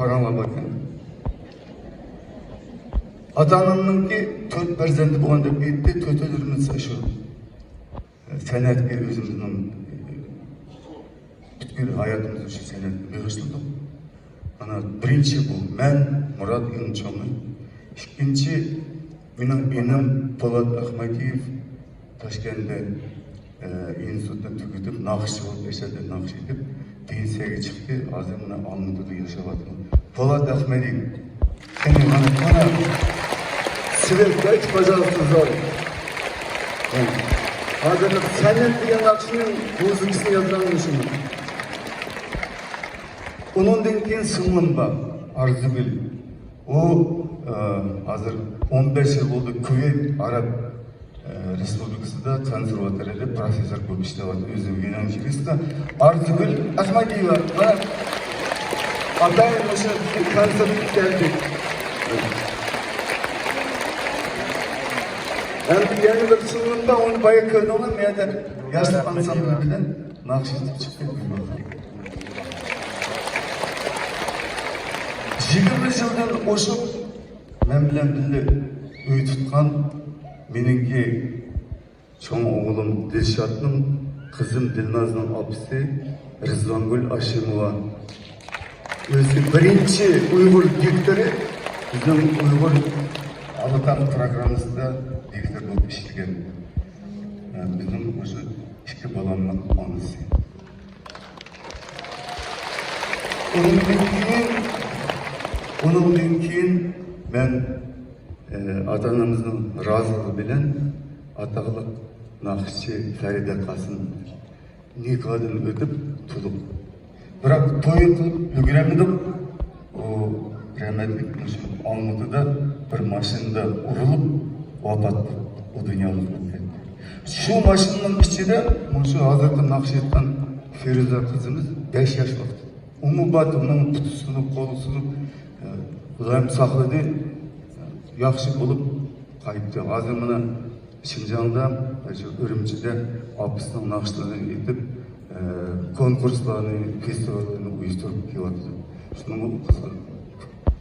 Parаңla bakın. Ata-anamın ki 4 farzandi bo'lgan deb aytdi, 4'lerimiz shu san'atga o'zimizning butkul hayotimizni shu san'atga bag'ishladik. Ana birinchi bu men Murat Yuncho'man. Ikkinchi mening enim Po'lat Ahmadiyev Toshkentda institutni tugatib, naqshchi bo'lib yashadi, naqsh etib pensiyaga chiqdi. Hozir mana Olmaotada yashayapti. Po'lat Ahmadiyev. Mana Свет, дайте, пожалуйста, зал. Hazırlık sanat diyen akşinin muzikisini yazılanmışım. Onun denken sınırım var, Arzugül. O hazır 15 yıl oldu Kuveyt Arap Respublikası'da konservatuarda profesör болып işlevati özü Yunan jurist'i Arzugül Ahmadiyeva. Atayın o'sha konsertga geldi. Yani bir sınırında onu bayağı kötü olan ya da yaşlı insanlar bilen nakşetip çıktı. 20 yıldan oşup ben bilen bildi öğüt tutkan benimki çoğun oğlum Dilşat'ın kızım Dilnaz'ın abisi Rızvangül Aşimova. Özü birinci Uygur diktörü bizim Uygur Alatan programımızda diktör болып işleyen bizim o'sha ikki balamning onasi. Ondan keyin men ata-onamizning roziligi bilan ataqli naqshchi Farida Qasim nikohdan o'tib turdik. Biroq to'y qilib ulgurmadik. O rahmatli Olmaotada bir mashinada urilib vafot bu dunyoga o'tgan. Shu mashinaning ichida shu hozirgi naqsh etgan Feruza qizimiz 5 yosh vaqt. Umubat uning putusini, qo'lisini Xudoyim saqladi. Yaxshi bo'lib qaytdi. Hozir mana Şinjan'da, shu Urumchida opasining naqshlarini etib, konkurslarni, festivallarni uyushtirib kelyapti. Shuning uchun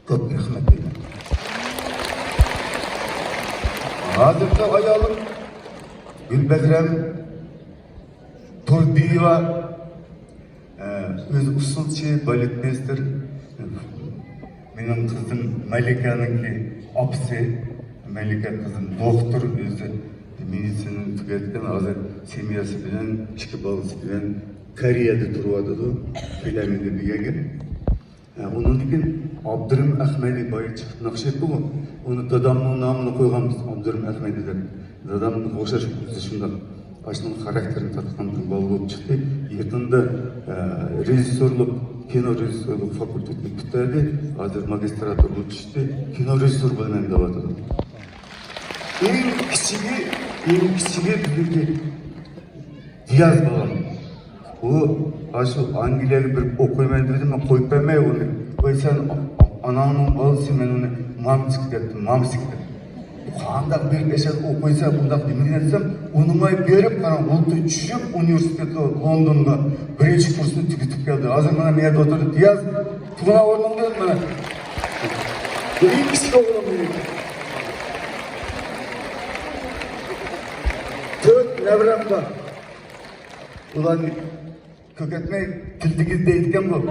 ko'p rahmat deyman. Hazırda ayalım Gülbekrem Turbiyeva öz usulçı baletmester benim kızım Melike'ninki apsi Melike kızım doktor özü medisinin tüketken hazır semiyası bilen iki balası bilen Kore'de turvadı filaminde bir yer. Onun için Abdurrahim Ahmedi bayı çıktı nakşet bu. Onu dadamın namını koygamız Abdurrahim Ahmedi de. Dadamın hoşaş şunda başının karakterini tatkan bir balı olup çıktı. Yakında rejisörlük, kino rejisörlük fakültetini bitirdi. Hazır magistratör olup çıktı. Kino rejisör bölümünde vardı. En küçüğü bilgi Diyaz balam. O aşı Angliyalı bir okuymayı dedim ama koyup vermeye onu. O sen ananın balası ben onu mamsik dedim, mamsik dedim. Kandak bir eşer okuysa bundak demin etsem, onunla berip karan oldu düşüp üniversitede London'da birinci kursunu tüketip geldi. Hazır bana niyet oturdu. Diyaz, tuğuna oğlum dedim bana. En küçük oğlum dedim. 4 nevram var. Ulan köketmeyi tildigizde etken bu.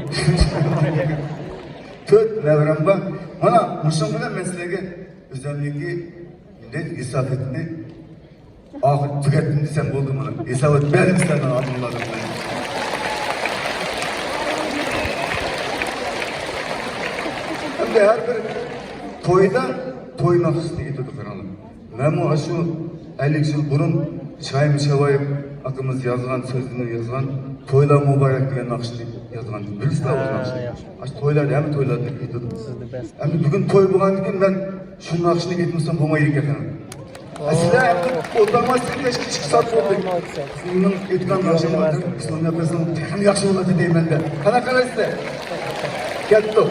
4 nevram var. Bana muşum bilen meselege özellikle millet isafetini ahir tükettim desem oldu bana. İsafet ben senden adımladım. Hem de her bir toyda toymak isteydi kanalım. Ben bu aşı 50 yıl burun Şahin Şevayip akımız yazılan sözünü yazılan toylar mübarek diye nakşi yazılan birisi de o nakşi. Aşı toylar hem toylar deyip dedim. Hem bugün toy bulan dedim ben şu nakşini gitmişsem buna iyi efendim. Aslında hem otamazsın keşke çıksat oldu. Bunun etken nakşi vardı. İslam yapmasın hem yakşı oladı deyim ben de. Kana size. Getto.